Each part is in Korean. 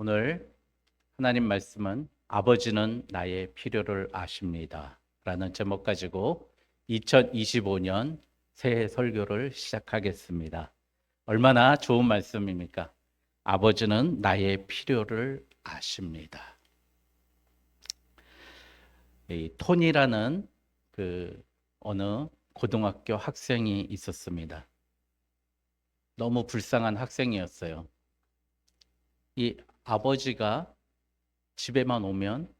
오늘 하나님 말씀은 아버지는 나의 필요를 아십니다 라는 제목 가지고 2025년 새해 설교를 시작하겠습니다. 얼마나 좋은 말씀입니까? 아버지는 나의 필요를 아십니다. 이 톤이라는 어느 고등학교 학생이 있었습니다. 너무 불쌍한 학생이었어요. 이 아버지가 집에만 오면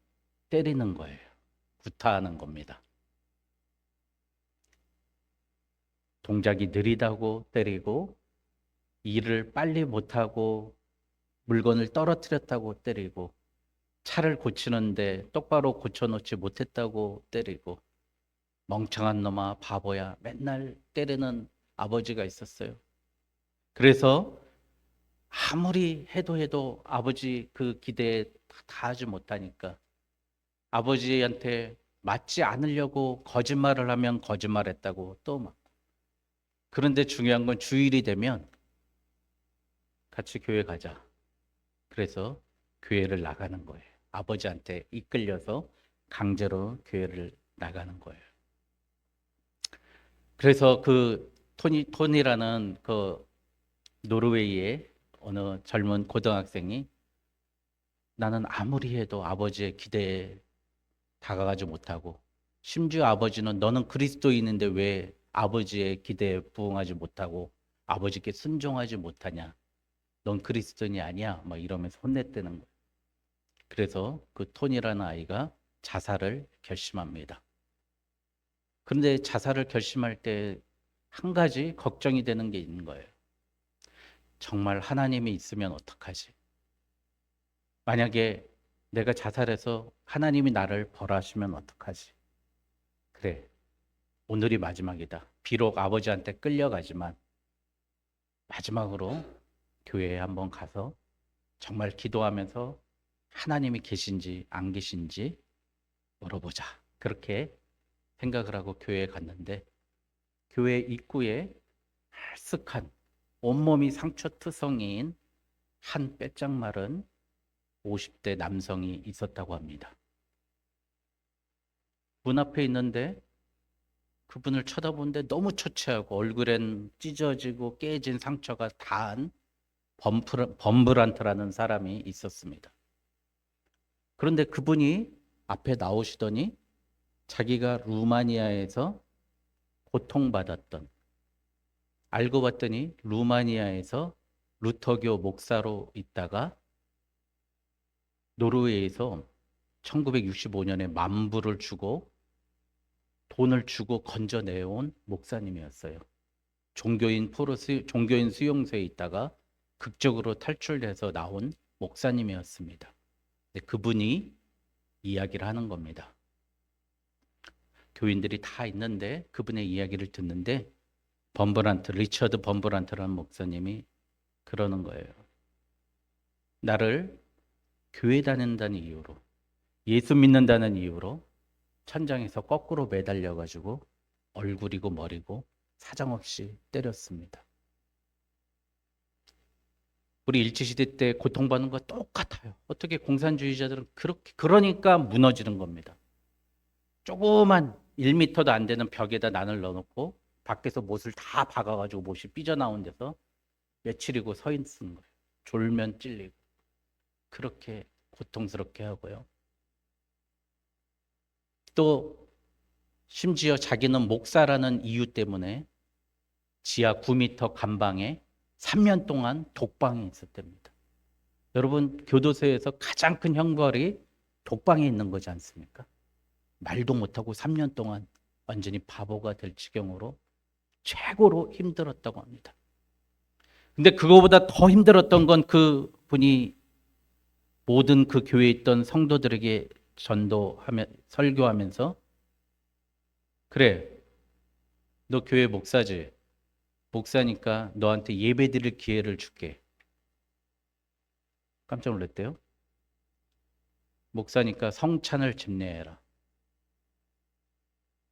때리는 거예요. 구타하는 겁니다. 동작이 느리다고 때리고, 일을 빨리 못하고, 물건을 떨어뜨렸다고 때리고, 차를 고치는데 똑바로 고쳐놓지 못했다고 때리고, 멍청한 놈아 바보야 맨날 때리는 아버지가 있었어요. 그래서 아무리 해도 아버지 그 기대에 다 하지 못하니까 아버지한테 맞지 않으려고 거짓말을 하면 거짓말했다고 또 막. 그런데 중요한 건 주일이 되면 같이 교회 가자. 그래서 교회를 나가는 거예요. 아버지한테 이끌려서 강제로 교회를 나가는 거예요. 그래서 그 토니라는 그 노르웨이의 어느 젊은 고등학생이 나는 아무리 해도 아버지의 기대에 다가가지 못하고, 심지어 아버지는 너는 그리스도인인데 왜 아버지의 기대에 부응하지 못하고 아버지께 순종하지 못하냐, 넌 그리스도인이 아니야, 막 이러면서 혼냈다는 거예요. 그래서 그 톤이라는 아이가 자살을 결심합니다. 그런데 자살을 결심할 때 한 가지 걱정이 되는 게 있는 거예요. 정말 하나님이 있으면 어떡하지? 만약에 내가 자살해서 하나님이 나를 벌하시면 어떡하지? 그래, 오늘이 마지막이다. 비록 아버지한테 끌려가지만 마지막으로 교회에 한번 가서 정말 기도하면서 하나님이 계신지 안 계신지 물어보자. 그렇게 생각을 하고 교회에 갔는데, 교회 입구에 헬쓱한 온몸이 상처투성이인 한 빼짝 마른 50대 남성이 있었다고 합니다. 문 앞에 있는데 그분을 쳐다보는데 너무 처치하고 얼굴엔 찢어지고 깨진 상처가 다한 범브란트라는 사람이 있었습니다. 그런데 그분이 앞에 나오시더니 자기가 루마니아에서 고통받았던, 알고 봤더니 루마니아에서 루터교 목사로 있다가 노르웨이에서 1965년에 만불을 주고 돈을 주고 건져내온 목사님이었어요. 종교인 수용소에 있다가 극적으로 탈출해서 나온 목사님이었습니다. 근데 그분이 이야기를 하는 겁니다. 교인들이 다 있는데 그분의 이야기를 듣는데 리처드 범브란트라는 목사님이 그러는 거예요. 나를 교회 다닌다는 이유로, 예수 믿는다는 이유로 천장에서 거꾸로 매달려가지고 얼굴이고 머리고 사정없이 때렸습니다. 우리 일제시대 때 고통받는 거 똑같아요. 어떻게 공산주의자들은 그러니까 무너지는 겁니다. 조그만 1m도 안 되는 벽에다 난을 넣어놓고 밖에서 못을 다 박아가지고 못이 삐져나온 데서 며칠이고 서 있는 거예요. 졸면 찔리고. 그렇게 고통스럽게 하고요. 또 심지어 자기는 목사라는 이유 때문에 지하 9m 감방에 3년 동안 독방에 있었답니다. 여러분, 교도소에서 가장 큰 형벌이 독방에 있는 거지 않습니까? 말도 못하고 3년 동안 완전히 바보가 될 지경으로 최고로 힘들었다고 합니다. 근데 그거보다 더 힘들었던 건 그분이 모든 그 교회에 있던 성도들에게 설교하면서, 그래, 너 교회 목사지? 목사니까 너한테 예배 드릴 기회를 줄게. 깜짝 놀랐대요. 목사니까 성찬을 집례해라.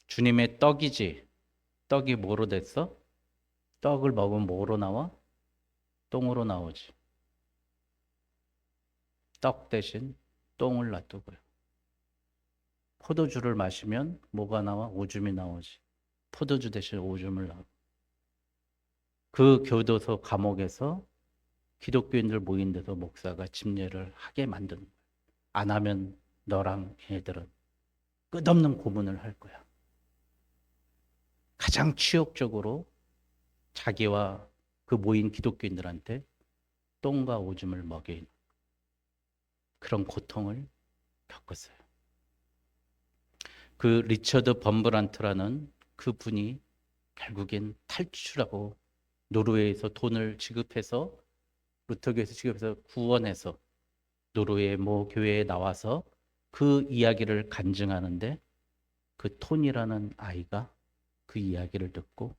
주님의 떡이지. 떡이 뭐로 됐어? 떡을 먹으면 뭐로 나와? 똥으로 나오지. 떡 대신 똥을 놔두고요. 포도주를 마시면 뭐가 나와? 오줌이 나오지. 포도주 대신 오줌을 놔. 그 교도소 감옥에서 기독교인들 모인 데서 목사가 집례를 하게 만드는 거예요. 안 하면 너랑 얘들은 끝없는 고문을 할 거야. 가장 치욕적으로 자기와 그 모인 기독교인들한테 똥과 오줌을 먹이는 그런 고통을 겪었어요. 그 리처드 범브란트라는 그 분이 결국엔 탈출하고 노르웨이에서 돈을 지급해서 루터교에서 지급해서 구원해서 노르웨이 모 교회에 나와서 그 이야기를 간증하는데 그 톤이라는 아이가 그 이야기를 듣고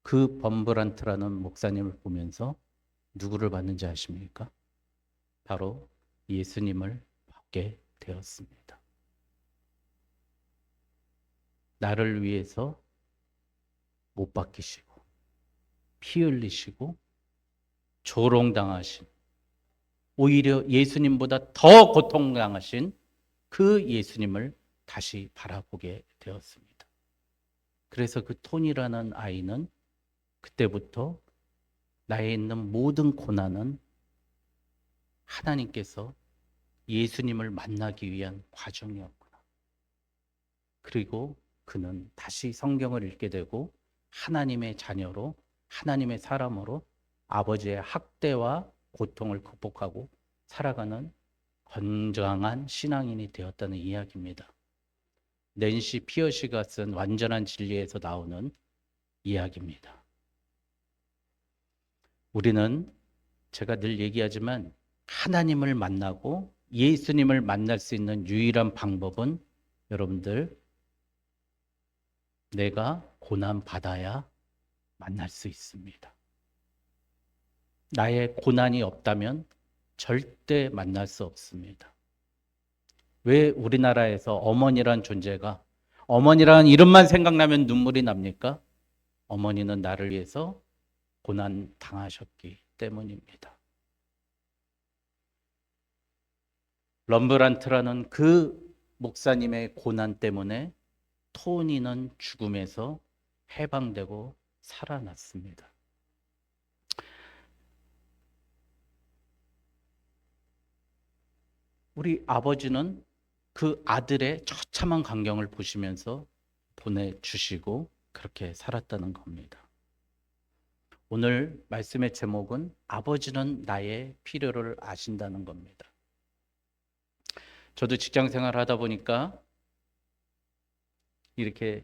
그 범브란트라는 목사님을 보면서 누구를 봤는지 아십니까? 바로 예수님을 보게 되었습니다. 나를 위해서 못 박히시고 피 흘리시고 조롱당하신, 오히려 예수님보다 더 고통당하신 그 예수님을 다시 바라보게 되었습니다. 그래서 그 톤이라는 아이는 그때부터 나에 있는 모든 고난은 하나님께서 예수님을 만나기 위한 과정이었구나. 그리고 그는 다시 성경을 읽게 되고 하나님의 자녀로, 하나님의 사람으로 아버지의 학대와 고통을 극복하고 살아가는 건강한 신앙인이 되었다는 이야기입니다. 낸시 피어시가 쓴 완전한 진리에서 나오는 이야기입니다. 우리는 제가 늘 얘기하지만 하나님을 만나고 예수님을 만날 수 있는 유일한 방법은 여러분들, 내가 고난 받아야 만날 수 있습니다. 나의 고난이 없다면 절대 만날 수 없습니다. 왜 우리나라에서 어머니란 존재가, 어머니라는 이름만 생각나면 눈물이 납니까? 어머니는 나를 위해서 고난 당하셨기 때문입니다. 럼브란트라는 그 목사님의 고난 때문에 토니는 죽음에서 해방되고 살아났습니다. 우리 아버지는 그 아들의 처참한 광경을 보시면서 보내주시고 그렇게 살았다는 겁니다. 오늘 말씀의 제목은 아버지는 나의 필요를 아신다는 겁니다. 저도 직장 생활을 하다 보니까 이렇게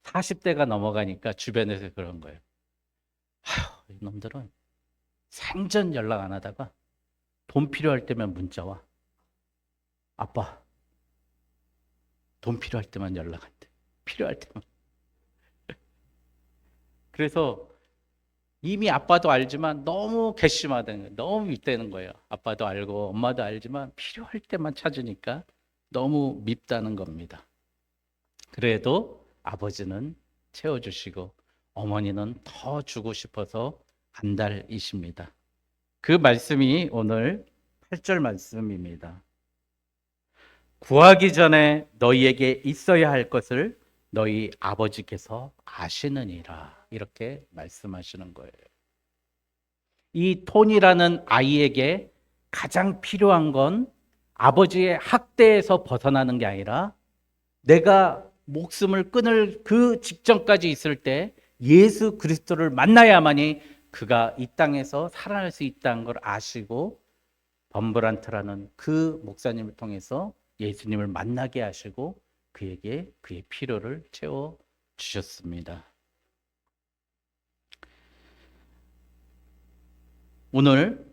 40대가 넘어가니까 주변에서 그런 거예요. 아휴, 이놈들은 생전 연락 안 하다가 돈 필요할 때만 문자 와. 아빠, 돈 필요할 때만 연락한대. 필요할 때만. 그래서 이미 아빠도 알지만 너무 괘씸하다는 거예요. 너무 밉다는 거예요. 아빠도 알고 엄마도 알지만 필요할 때만 찾으니까 너무 밉다는 겁니다. 그래도 아버지는 채워주시고 어머니는 더 주고 싶어서 안달이십니다. 그 말씀이 오늘 8절 말씀입니다. 구하기 전에 너희에게 있어야 할 것을 너희 아버지께서 아시느니라, 이렇게 말씀하시는 거예요. 이 톤이라는 아이에게 가장 필요한 건 아버지의 학대에서 벗어나는 게 아니라 내가 목숨을 끊을 그 직전까지 있을 때 예수 그리스도를 만나야만이 그가 이 땅에서 살아날 수 있다는 걸 아시고 범브란트라는 그 목사님을 통해서 예수님을 만나게 하시고 그에게 그의 필요를 채워 주셨습니다. 오늘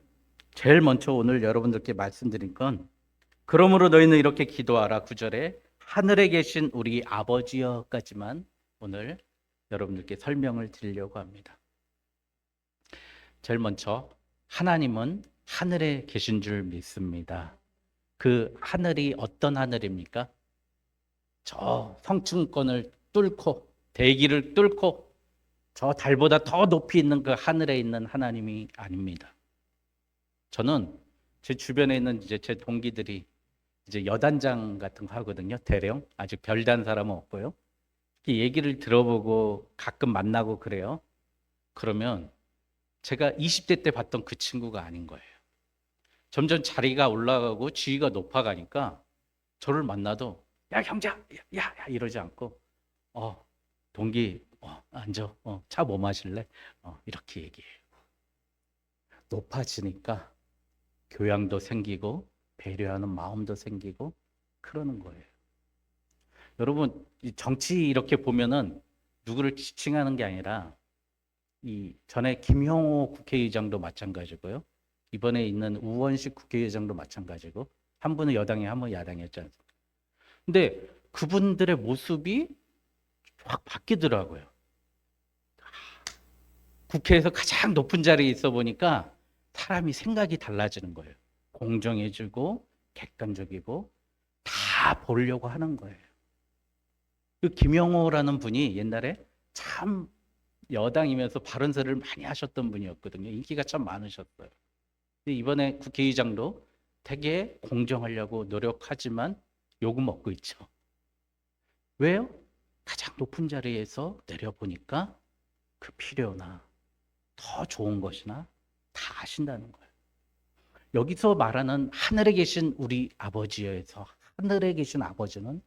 제일 먼저 오늘 여러분들께 말씀드린 건, 그러므로 너희는 이렇게 기도하라 9절에 하늘에 계신 우리 아버지여까지만 오늘 여러분들께 설명을 드리려고 합니다. 제일 먼저 하나님은 하늘에 계신 줄 믿습니다. 그 하늘이 어떤 하늘입니까? 저 성층권을 뚫고 대기를 뚫고 저 달보다 더 높이 있는 그 하늘에 있는 하나님이 아닙니다. 저는 제 주변에 있는 이제 제 동기들이 이제 여단장 같은 거 하거든요. 대령. 아직 별단 사람은 없고요. 이 얘기를 들어보고 가끔 만나고 그래요. 그러면 제가 20대 때 봤던 그 친구가 아닌 거예요. 점점 자리가 올라가고 지위가 높아가니까 저를 만나도 야 형제 야 이러지 않고 동기 앉아 차 뭐 마실래? 이렇게 얘기해요. 높아지니까 교양도 생기고 배려하는 마음도 생기고 그러는 거예요. 여러분 이 정치 이렇게 보면은 누구를 지칭하는 게 아니라 이 전에 김형호 국회의장도 마찬가지고요. 이번에 있는 우원식 국회의장도 마찬가지고 한 분은 여당이 한 분은 야당이었지 않습니까? 근데 그분들의 모습이 확 바뀌더라고요. 국회에서 가장 높은 자리에 있어 보니까 사람이 생각이 달라지는 거예요. 공정해지고 객관적이고 다 보려고 하는 거예요. 그 김영호라는 분이 옛날에 참 여당이면서 발언서를 많이 하셨던 분이었거든요. 인기가 참 많으셨어요. 근데 이번에 국회의장도 되게 공정하려고 노력하지만 욕은 먹고 있죠. 왜요? 가장 높은 자리에서 내려보니까 그 필요나 더 좋은 것이나 다 아신다는 거예요. 여기서 말하는 하늘에 계신 우리 아버지에서 하늘에 계신 아버지는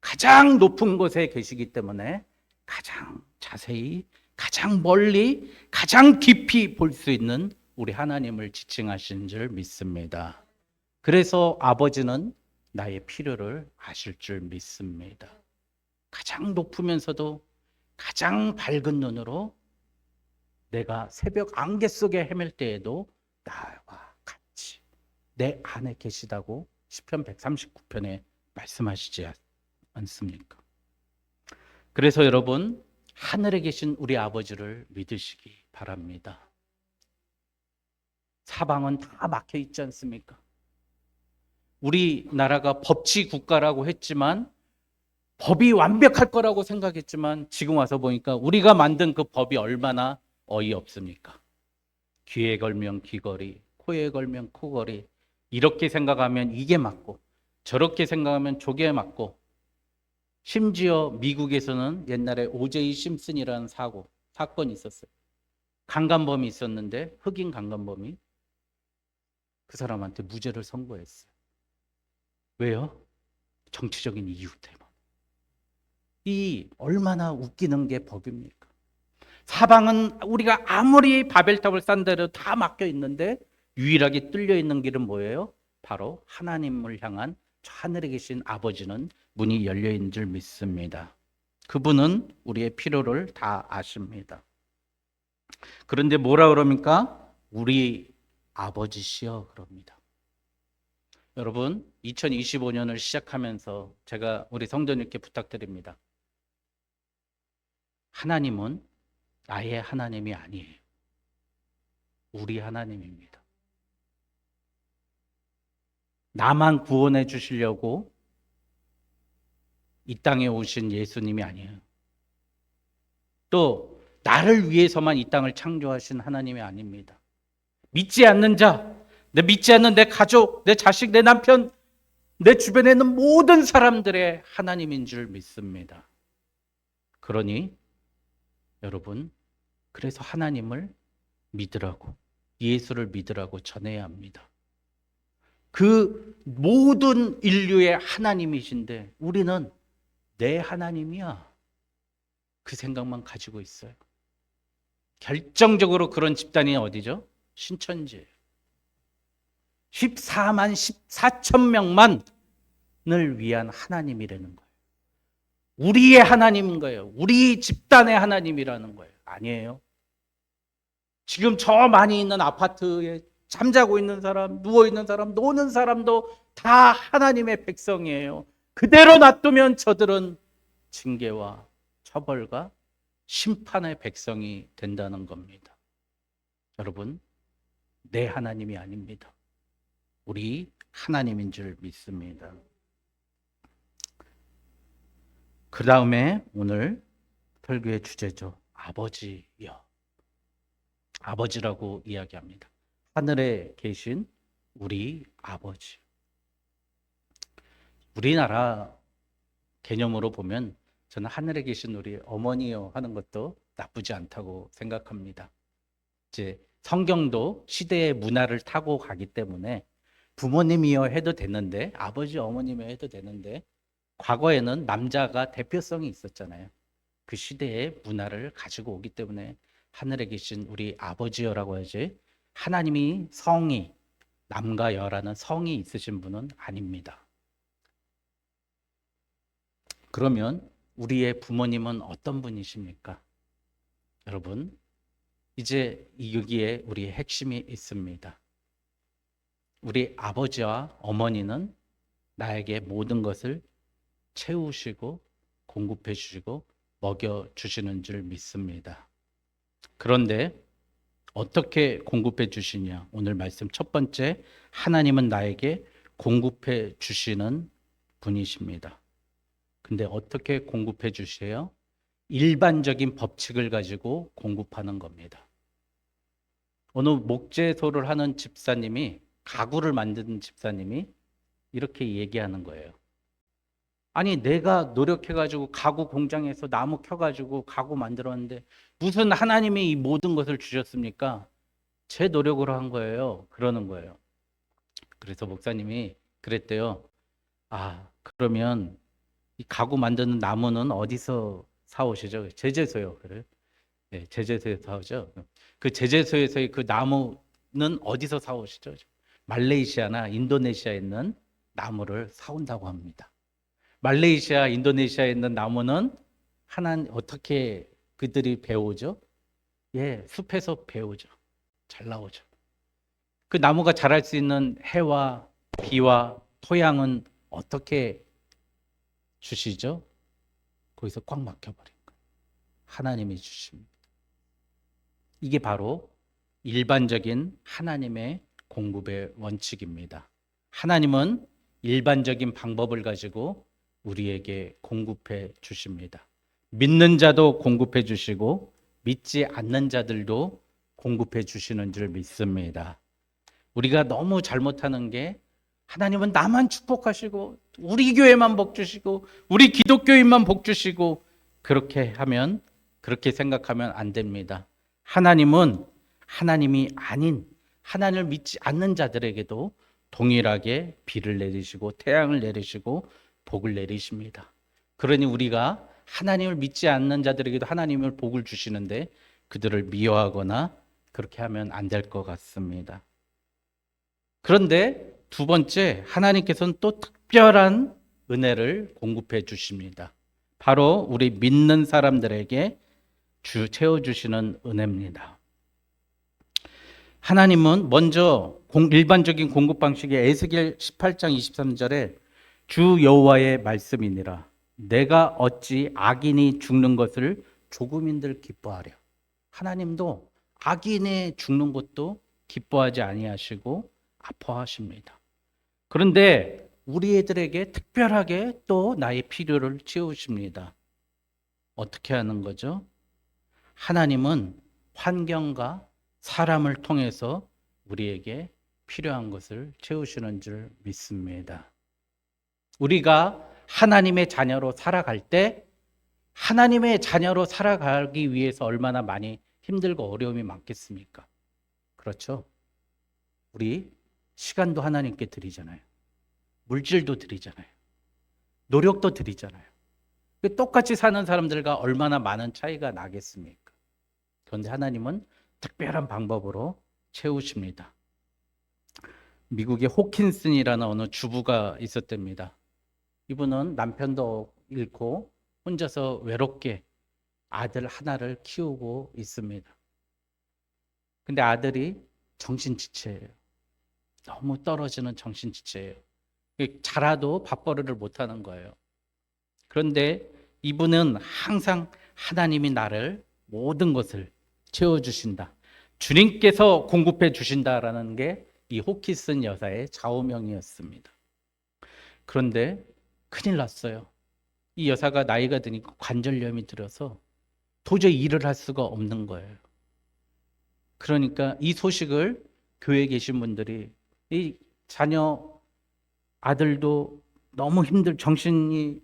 가장 높은 곳에 계시기 때문에 가장 자세히, 가장 멀리, 가장 깊이 볼 수 있는 우리 하나님을 지칭하신 줄 믿습니다. 그래서 아버지는 나의 필요를 아실 줄 믿습니다. 가장 높으면서도 가장 밝은 눈으로 내가 새벽 안개 속에 헤맬 때에도 나와 같이 내 안에 계시다고 시편 139편에 말씀하시지 않습니까? 그래서 여러분 하늘에 계신 우리 아버지를 믿으시기 바랍니다. 사방은 다 막혀 있지 않습니까? 우리나라가 법치 국가라고 했지만 법이 완벽할 거라고 생각했지만 지금 와서 보니까 우리가 만든 그 법이 얼마나 어이없습니까? 귀에 걸면 귀걸이, 코에 걸면 코걸이, 이렇게 생각하면 이게 맞고 저렇게 생각하면 저게 맞고, 심지어 미국에서는 옛날에 오제이 심슨이라는 사건이 있었어요. 강간범이 있었는데 흑인 강간범이 그 사람한테 무죄를 선고했어요. 왜요? 정치적인 이유 때문에. 이 얼마나 웃기는 게 법입니까? 사방은 우리가 아무리 바벨탑을 쌓은 대로 다 막혀 있는데 유일하게 뚫려 있는 길은 뭐예요? 바로 하나님을 향한 저 하늘에 계신 아버지는 문이 열려 있는 줄 믿습니다. 그분은 우리의 필요를 다 아십니다. 그런데 뭐라 그럽니까? 우리 아버지시여 그럽니다. 여러분 2025년을 시작하면서 제가 우리 성도님께 부탁드립니다. 하나님은 나의 하나님이 아니에요. 우리 하나님입니다. 나만 구원해 주시려고 이 땅에 오신 예수님이 아니에요. 또 나를 위해서만 이 땅을 창조하신 하나님이 아닙니다. 믿지 않는 자, 믿지 않는 내 가족, 내 자식, 내 남편, 내 주변에 있는 모든 사람들의 하나님인 줄 믿습니다. 그러니 여러분, 그래서 하나님을 믿으라고, 예수를 믿으라고 전해야 합니다. 그 모든 인류의 하나님이신데 우리는 내 하나님이야, 그 생각만 가지고 있어요. 결정적으로 그런 집단이 어디죠? 신천지예요. 14만 14천 명만을 위한 하나님이라는 거예요. 우리의 하나님인 거예요. 우리 집단의 하나님이라는 거예요. 아니에요. 지금 저 많이 있는 아파트에 잠자고 있는 사람, 누워있는 사람, 노는 사람도 다 하나님의 백성이에요. 그대로 놔두면 저들은 징계와 처벌과 심판의 백성이 된다는 겁니다. 여러분, 내 하나님이 아닙니다. 우리 하나님인 줄 믿습니다. 그 다음에 오늘 설교의 주제죠. 아버지여. 아버지라고 이야기합니다. 하늘에 계신 우리 아버지. 우리나라 개념으로 보면 저는 하늘에 계신 우리 어머니요 하는 것도 나쁘지 않다고 생각합니다. 이제 성경도 시대의 문화를 타고 가기 때문에 부모님이요 해도 되는데, 아버지 어머님이요 해도 되는데, 과거에는 남자가 대표성이 있었잖아요. 그 시대의 문화를 가지고 오기 때문에 하늘에 계신 우리 아버지여라고 하지, 하나님이 성이 남과 여라는 성이 있으신 분은 아닙니다. 그러면 우리의 부모님은 어떤 분이십니까? 여러분, 이제 여기에 우리의 핵심이 있습니다. 우리 아버지와 어머니는 나에게 모든 것을 채우시고 공급해 주시고 먹여 주시는 줄 믿습니다. 그런데 어떻게 공급해 주시냐? 오늘 말씀 첫 번째, 하나님은 나에게 공급해 주시는 분이십니다. 근데 어떻게 공급해 주세요? 일반적인 법칙을 가지고 공급하는 겁니다. 어느 목재소를 하는 집사님이, 가구를 만드는 집사님이 이렇게 얘기하는 거예요. 아니, 내가 노력해가지고 가구 공장에서 나무 켜가지고 가구 만들었는데 무슨 하나님이 이 모든 것을 주셨습니까? 제 노력으로 한 거예요. 그러는 거예요. 그래서 목사님이 그랬대요. 아, 그러면 이 가구 만드는 나무는 어디서 사오시죠? 제재소요. 그래요? 네, 제재소에서 사오죠. 그 제재소에서의 그 나무는 어디서 사오시죠? 말레이시아나 인도네시아에 있는 나무를 사온다고 합니다. 말레이시아, 인도네시아에 있는 나무는 어떻게 그들이 배우죠? 예, 숲에서 배우죠. 잘 나오죠. 그 나무가 자랄 수 있는 해와 비와 토양은 어떻게 주시죠? 거기서 꽉 막혀버린 거예요. 하나님이 주십니다. 이게 바로 일반적인 하나님의 공급의 원칙입니다. 하나님은 일반적인 방법을 가지고 우리에게 공급해 주십니다. 믿는 자도 공급해 주시고 믿지 않는 자들도 공급해 주시는 줄 믿습니다. 우리가 너무 잘못하는 게, 하나님은 나만 축복하시고 우리 교회만 복 주시고 우리 기독교인만 복 주시고, 그렇게 생각하면 안 됩니다. 하나님은 하나님이 아닌 하나님을 믿지 않는 자들에게도 동일하게 비를 내리시고 태양을 내리시고 복을 내리십니다. 그러니 우리가 하나님을 믿지 않는 자들에게도 하나님을 복을 주시는데 그들을 미워하거나 그렇게 하면 안 될 것 같습니다. 그런데 두 번째, 하나님께서는 또 특별한 은혜를 공급해 주십니다. 바로 우리 믿는 사람들에게 채워주시는 은혜입니다. 하나님은 먼저 일반적인 공급 방식의 에스겔 18장 23절에 주 여호와의 말씀이니라. 내가 어찌 악인이 죽는 것을 조금인들 기뻐하랴. 하나님도 악인이 죽는 것도 기뻐하지 아니하시고 아파하십니다. 그런데 우리 애들에게 특별하게 또 나의 필요를 채우십니다. 어떻게 하는 거죠? 하나님은 환경과 사람을 통해서 우리에게 필요한 것을 채우시는 줄 믿습니다. 우리가 하나님의 자녀로 살아갈 때, 하나님의 자녀로 살아가기 위해서 얼마나 많이 힘들고 어려움이 많겠습니까? 그렇죠? 우리 시간도 하나님께 드리잖아요. 물질도 드리잖아요. 노력도 드리잖아요. 똑같이 사는 사람들과 얼마나 많은 차이가 나겠습니까? 그런데 하나님은 특별한 방법으로 채우십니다. 미국의 호킨슨이라는 어느 주부가 있었답니다. 이분은 남편도 잃고 혼자서 외롭게 아들 하나를 키우고 있습니다. 근데 아들이 정신지체예요. 너무 떨어지는 정신지체예요. 자라도 밥벌이를 못하는 거예요. 그런데 이분은 항상 하나님이 나를 모든 것을 채워주신다, 주님께서 공급해 주신다라는 게 이 호키슨 여사의 좌우명이었습니다. 그런데 큰일 났어요. 이 여사가 나이가 드니까 관절염이 들어서 도저히 일을 할 수가 없는 거예요. 그러니까 이 소식을 교회에 계신 분들이, 이 자녀 아들도 너무 정신이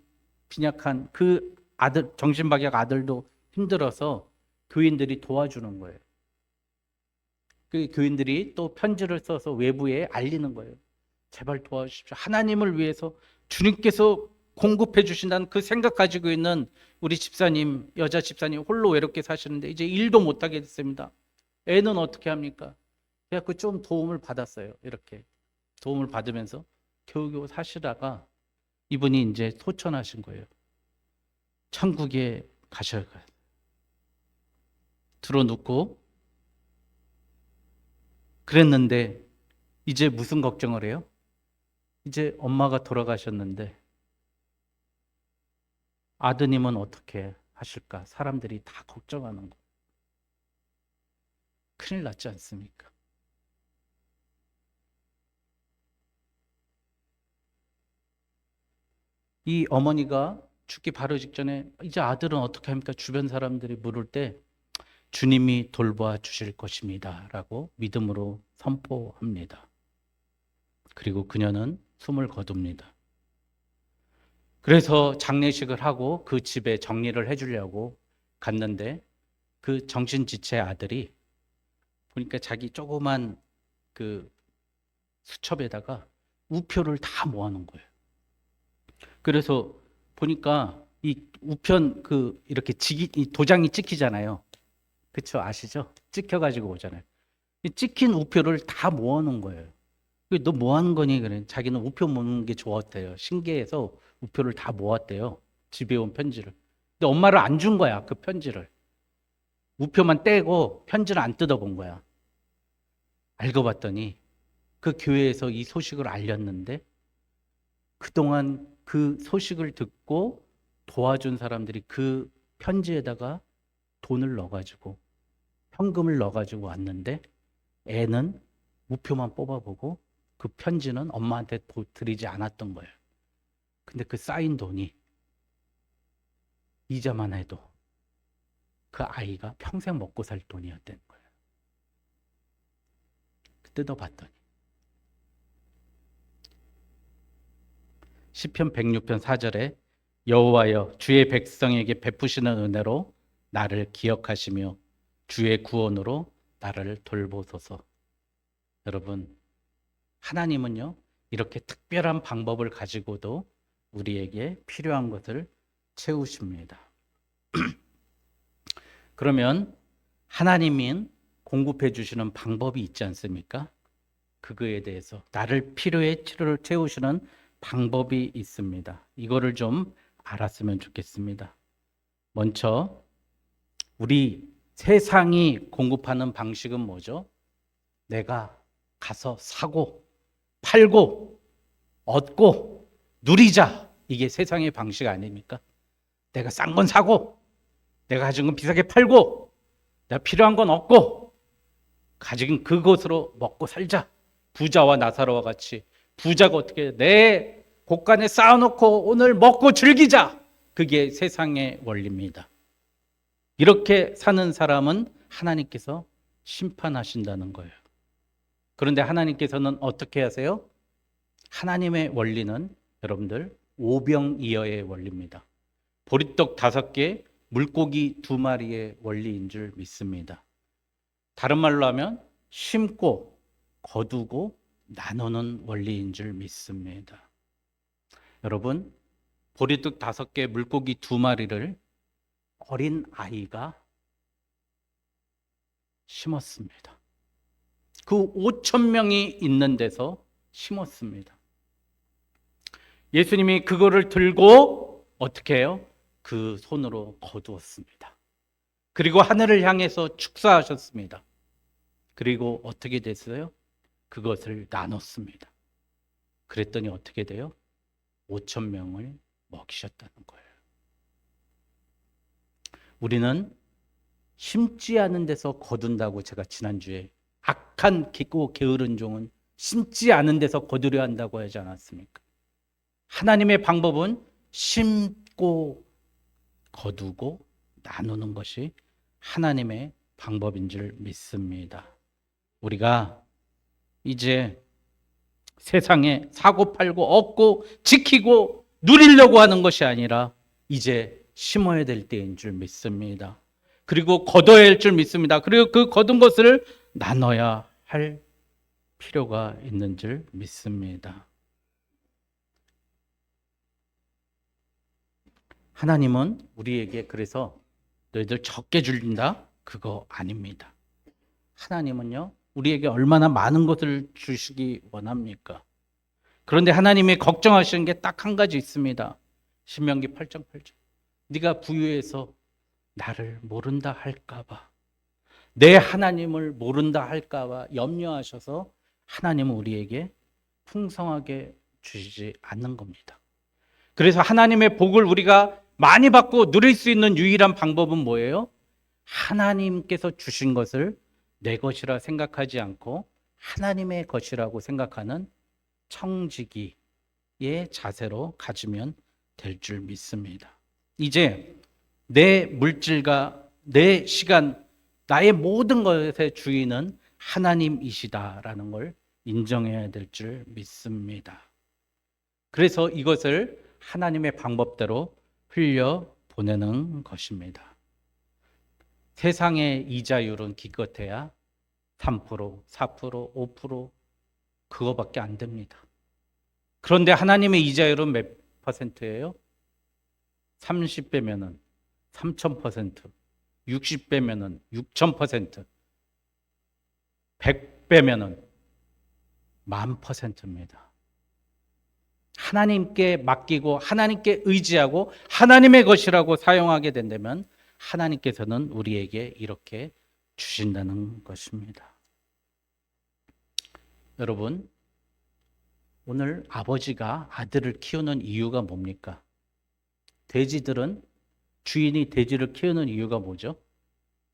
빈약한 그 아들, 정신박약 아들도 힘들어서 교인들이 도와주는 거예요. 그 교인들이 또 편지를 써서 외부에 알리는 거예요. 제발 도와주십시오. 하나님을 위해서 주님께서 공급해 주신다는 그 생각 가지고 있는 우리 집사님, 여자 집사님 홀로 외롭게 사시는데 이제 일도 못하게 됐습니다. 애는 어떻게 합니까? 그래서 좀 도움을 받았어요. 이렇게 도움을 받으면서 겨우겨우 사시다가 이분이 이제 소천하신 거예요. 천국에 가셔야 가요. 들어눕고 그랬는데 이제 무슨 걱정을 해요? 이제 엄마가 돌아가셨는데 아드님은 어떻게 하실까? 사람들이 다 걱정하는 거. 큰일 났지 않습니까? 이 어머니가 죽기 바로 직전에 이제 아들은 어떻게 합니까? 주변 사람들이 물을 때 주님이 돌봐 주실 것입니다 라고 믿음으로 선포합니다. 그리고 그녀는 숨을 거둡니다. 그래서 장례식을 하고 그 집에 정리를 해주려고 갔는데 그 정신지체 아들이 보니까 자기 조그만 그 수첩에다가 우표를 다 모아놓은 거예요. 그래서 보니까 이 우편 그 이렇게 이 도장이 찍히잖아요. 그쵸? 아시죠? 찍혀가지고 오잖아요. 이 찍힌 우표를 다 모아놓은 거예요. 너 뭐 하는 거니? 그래. 자기는 우표 모으는 게 좋았대요. 신기해서 우표를 다 모았대요. 집에 온 편지를. 근데 엄마를 안 준 거야, 그 편지를. 우표만 떼고 편지를 안 뜯어본 거야. 알고 봤더니 그 교회에서 이 소식을 알렸는데 그동안 그 소식을 듣고 도와준 사람들이 그 편지에다가 돈을 넣어가지고 현금을 넣어가지고 왔는데 애는 우표만 뽑아보고 그 편지는 엄마한테 드리지 않았던 거예요. 근데 그 쌓인 돈이 이자만 해도 그 아이가 평생 먹고 살 돈이었다는 거예요. 뜯어봤더니 시편 106편 4절에 여호와여 주의 백성에게 베푸시는 은혜로 나를 기억하시며 주의 구원으로 나를 돌보소서. 여러분, 하나님은요 이렇게 특별한 방법을 가지고도 우리에게 필요한 것을 채우십니다. 그러면 하나님이 공급해 주시는 방법이 있지 않습니까? 그거에 대해서 나를 필요에 치료를 채우시는 방법이 있습니다. 이거를 좀 알았으면 좋겠습니다. 먼저 우리 세상이 공급하는 방식은 뭐죠? 내가 가서 사고 팔고 얻고 누리자. 이게 세상의 방식 아닙니까? 내가 싼 건 사고 내가 가진 건 비싸게 팔고 내가 필요한 건 얻고 가진 그것으로 먹고 살자. 부자와 나사로와 같이 부자가 어떻게 내 곳간에 쌓아놓고 오늘 먹고 즐기자. 그게 세상의 원리입니다. 이렇게 사는 사람은 하나님께서 심판하신다는 거예요. 그런데 하나님께서는 어떻게 하세요? 하나님의 원리는 여러분들 오병이어의 원리입니다. 보리떡 5개, 물고기 2마리의 원리인 줄 믿습니다. 다른 말로 하면 심고 거두고 나누는 원리인 줄 믿습니다. 여러분, 보리떡 5개, 물고기 2마리를 어린 아이가 심었습니다. 그 5,000명이 있는 데서 심었습니다. 예수님이 그거를 들고 어떻게 해요? 그 손으로 거두었습니다. 그리고 하늘을 향해서 축사하셨습니다. 그리고 어떻게 됐어요? 그것을 나눴습니다. 그랬더니 어떻게 돼요? 5,000명을 먹이셨다는 거예요. 우리는 심지 않은 데서 거둔다고 제가 지난주에 악한 기고 게으른 종은 심지 않은 데서 거두려 한다고 하지 않았습니까? 하나님의 방법은 심고 거두고 나누는 것이 하나님의 방법인 줄 믿습니다. 우리가 이제 세상에 사고 팔고 얻고 지키고 누리려고 하는 것이 아니라 이제 심어야 될 때인 줄 믿습니다. 그리고 거둬야 할 줄 믿습니다. 그리고 그 거둔 것을 나눠야 할 필요가 있는 줄 믿습니다. 하나님은 우리에게 그래서 너희들 적게 줄린다? 그거 아닙니다. 하나님은요, 우리에게 얼마나 많은 것을 주시기 원합니까? 그런데 하나님이 걱정하시는 게 딱 한 가지 있습니다. 신명기 8장 8절. 네가 부유해서 나를 모른다 할까봐, 내 하나님을 모른다 할까봐 염려하셔서 하나님은 우리에게 풍성하게 주시지 않는 겁니다. 그래서 하나님의 복을 우리가 많이 받고 누릴 수 있는 유일한 방법은 뭐예요? 하나님께서 주신 것을 내 것이라 생각하지 않고 하나님의 것이라고 생각하는 청지기의 자세로 가지면 될 줄 믿습니다. 이제 내 물질과 내 시간, 나의 모든 것의 주인은 하나님이시다라는 걸 인정해야 될 줄 믿습니다. 그래서 이것을 하나님의 방법대로 흘려 보내는 것입니다. 세상의 이자율은 기껏해야 3%, 4%, 5% 그거밖에 안 됩니다. 그런데 하나님의 이자율은 몇 퍼센트예요? 30배면은 3000%, 60배면은 6000%, 100배면은 10,000%입니다. 하나님께 맡기고 하나님께 의지하고 하나님의 것이라고 사용하게 된다면 하나님께서는 우리에게 이렇게 주신다는 것입니다. 여러분, 오늘 아버지가 아들을 키우는 이유가 뭡니까? 돼지들은 주인이 돼지를 키우는 이유가 뭐죠?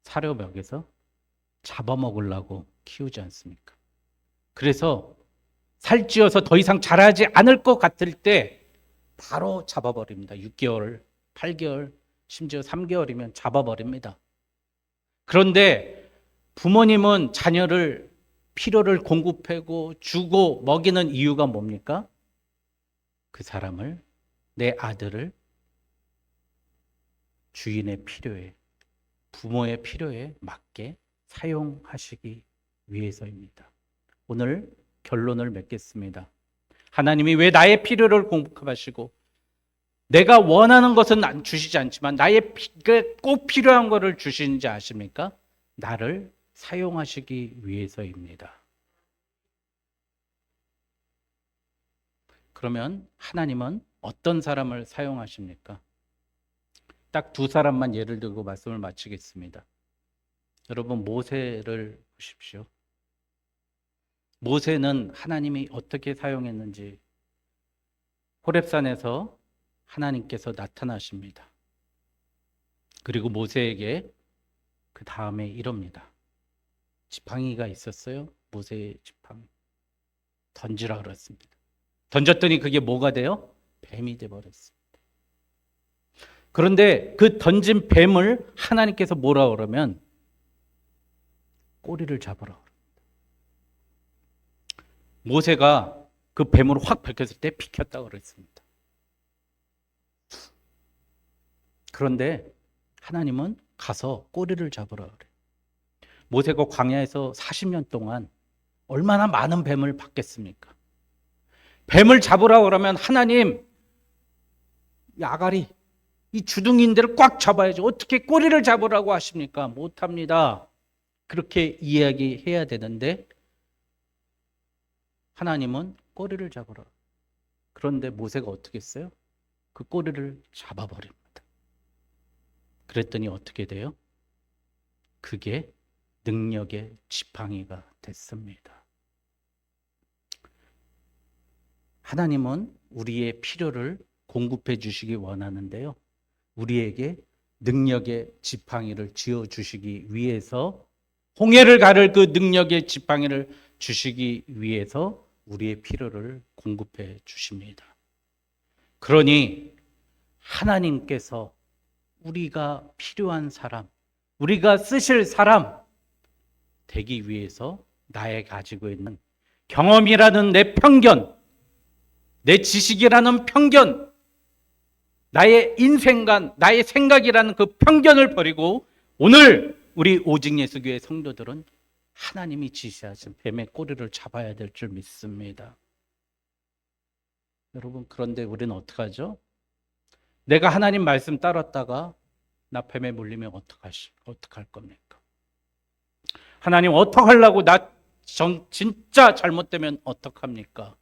사료벽에서 잡아먹으려고 키우지 않습니까? 그래서 살찌어서 더 이상 자라지 않을 것 같을 때 바로 잡아버립니다. 6개월, 8개월, 심지어 3개월이면 잡아버립니다. 그런데 부모님은 자녀를 필요를 공급하고 주고 먹이는 이유가 뭡니까? 그 사람을, 내 아들을 주인의 필요에, 부모의 필요에 맞게 사용하시기 위해서입니다. 오늘 결론을 맺겠습니다. 하나님이 왜 나의 필요를 공급하시고 내가 원하는 것은 주시지 않지만 나의 꼭 필요한 것을 주시는지 아십니까? 나를 사용하시기 위해서입니다. 그러면 하나님은 어떤 사람을 사용하십니까? 딱 두 사람만 예를 들고 말씀을 마치겠습니다. 여러분, 모세를 보십시오. 모세는 하나님이 어떻게 사용했는지 호렙산에서 하나님께서 나타나십니다. 그리고 모세에게 그 다음에 이럽니다. 지팡이가 있었어요. 모세의 지팡이. 던지라 그랬습니다. 던졌더니 그게 뭐가 돼요? 뱀이 돼버렸습니다. 그런데 그 던진 뱀을 하나님께서 뭐라 그러면 꼬리를 잡으라 그럽니다. 모세가 그 뱀으로 확 밟혔을 때 비켰다고 그랬습니다. 그런데 하나님은 가서 꼬리를 잡으라 그래요. 모세가 광야에서 40년 동안 얼마나 많은 뱀을 봤겠습니까? 뱀을 잡으라 그러면 하나님, 이 아가리, 이 주둥이인데를 꽉 잡아야지. 어떻게 꼬리를 잡으라고 하십니까? 못합니다. 그렇게 이야기해야 되는데 하나님은 꼬리를 잡으라. 그런데 모세가 어떻게 했어요? 그 꼬리를 잡아버립니다. 그랬더니 어떻게 돼요? 그게 능력의 지팡이가 됐습니다. 하나님은 우리의 필요를 공급해 주시기 원하는데요. 우리에게 능력의 지팡이를 쥐어 주시기 위해서, 홍해를 가를 그 능력의 지팡이를 주시기 위해서 우리의 필요를 공급해 주십니다. 그러니 하나님께서 우리가 필요한 사람, 우리가 쓰실 사람 되기 위해서 나의 가지고 있는 경험이라는 내 편견, 내 지식이라는 편견, 나의 인생관, 나의 생각이라는 그 편견을 버리고 오늘 우리 오직 예수교회 성도들은 하나님이 지시하신 뱀의 꼬리를 잡아야 될 줄 믿습니다. 여러분, 그런데 우리는 어떡하죠? 내가 하나님 말씀 따랐다가 나 뱀에 물리면 어떡할 겁니까? 하나님 어떡하려고 나 진짜 잘못되면 어떡합니까?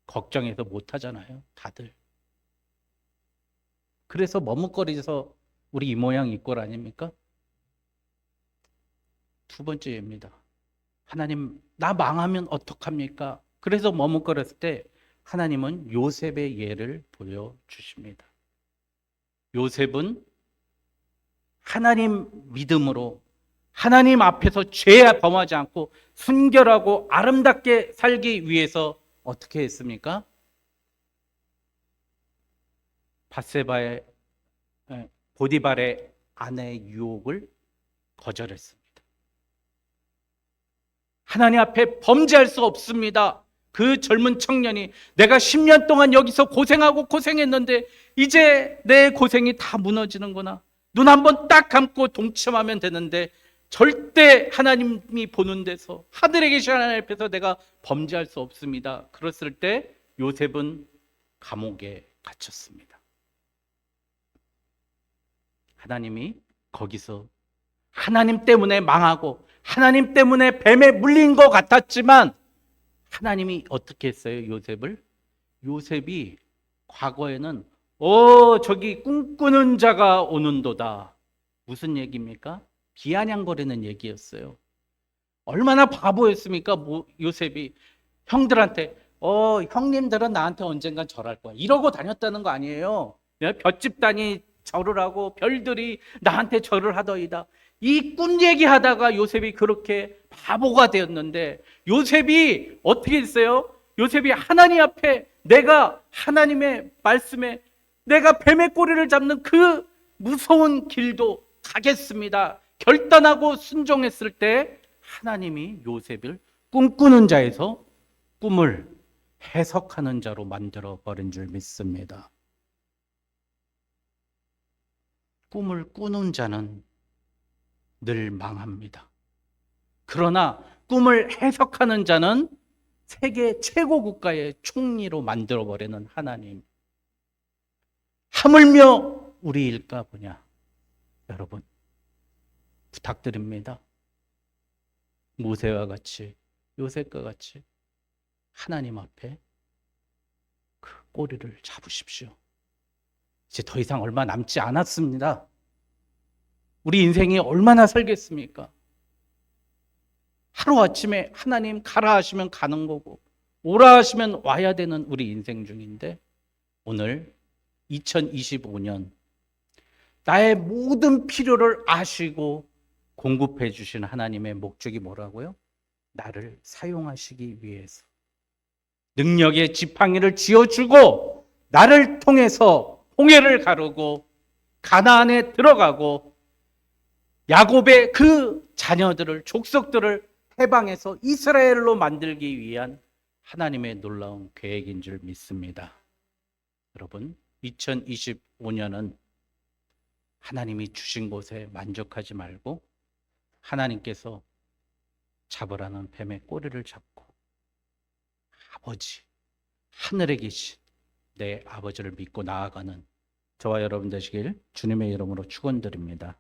걱정해서 못하잖아요, 다들. 그래서 머뭇거리서 우리 이 모양 이 꼴 아닙니까? 두 번째입니다. 하나님, 나 망하면 어떡합니까? 그래서 머뭇거렸을 때 하나님은 요셉의 예를 보여주십니다. 요셉은 하나님 믿음으로 하나님 앞에서 죄 범하지 않고 순결하고 아름답게 살기 위해서 어떻게 했습니까? 바세바의 보디발의 아내의 유혹을 거절했습니다. 하나님 앞에 범죄할 수 없습니다. 그 젊은 청년이 내가 10년 동안 여기서 고생하고 고생했는데 이제 내 고생이 다 무너지는구나. 눈 한번 딱 감고 동참하면 되는데 절대 하나님이 보는 데서 하늘에 계신 하나님 앞에서 내가 범죄할 수 없습니다. 그랬을 때 요셉은 감옥에 갇혔습니다. 하나님이 거기서 하나님 때문에 망하고 하나님 때문에 뱀에 물린 것 같았지만 하나님이 어떻게 했어요? 요셉이 과거에는 저기 꿈꾸는 자가 오는도다. 무슨 얘기입니까? 비아냥거리는 얘기였어요. 얼마나 바보였습니까? 요셉이 형들한테 형님들은 나한테 언젠간 절할 거야 이러고 다녔다는 거 아니에요. 볏집단이 절을 하고 별들이 나한테 절을 하더이다. 이 꿈 얘기하다가 요셉이 그렇게 바보가 되었는데 요셉이 어떻게 했어요? 요셉이 하나님 앞에 내가 하나님의 말씀에 내가 뱀의 꼬리를 잡는 그 무서운 길도 가겠습니다. 결단하고 순종했을 때 하나님이 요셉을 꿈꾸는 자에서 꿈을 해석하는 자로 만들어 버린 줄 믿습니다. 꿈을 꾸는 자는 늘 망합니다. 그러나 꿈을 해석하는 자는 세계 최고 국가의 총리로 만들어버리는 하나님. 하물며 우리 일까 보냐. 여러분, 부탁드립니다. 모세와 같이, 요셉과 같이 하나님 앞에 그 꼬리를 잡으십시오. 이제 더 이상 얼마 남지 않았습니다. 우리 인생이 얼마나 살겠습니까? 하루아침에 하나님 가라 하시면 가는 거고 오라 하시면 와야 되는 우리 인생 중인데 오늘 2025년 나의 모든 필요를 아시고 공급해 주신 하나님의 목적이 뭐라고요? 나를 사용하시기 위해서 능력의 지팡이를 쥐어주고 나를 통해서 홍해를 가르고 가나안에 들어가고 야곱의 그 자녀들을 족속들을 해방해서 이스라엘로 만들기 위한 하나님의 놀라운 계획인 줄 믿습니다. 여러분, 2025년은 하나님이 주신 곳에 만족하지 말고 하나님께서 잡으라는 뱀의 꼬리를 잡고 아버지, 하늘에 계신 내 아버지를 믿고 나아가는 저와 여러분 되시길 주님의 이름으로 축원드립니다.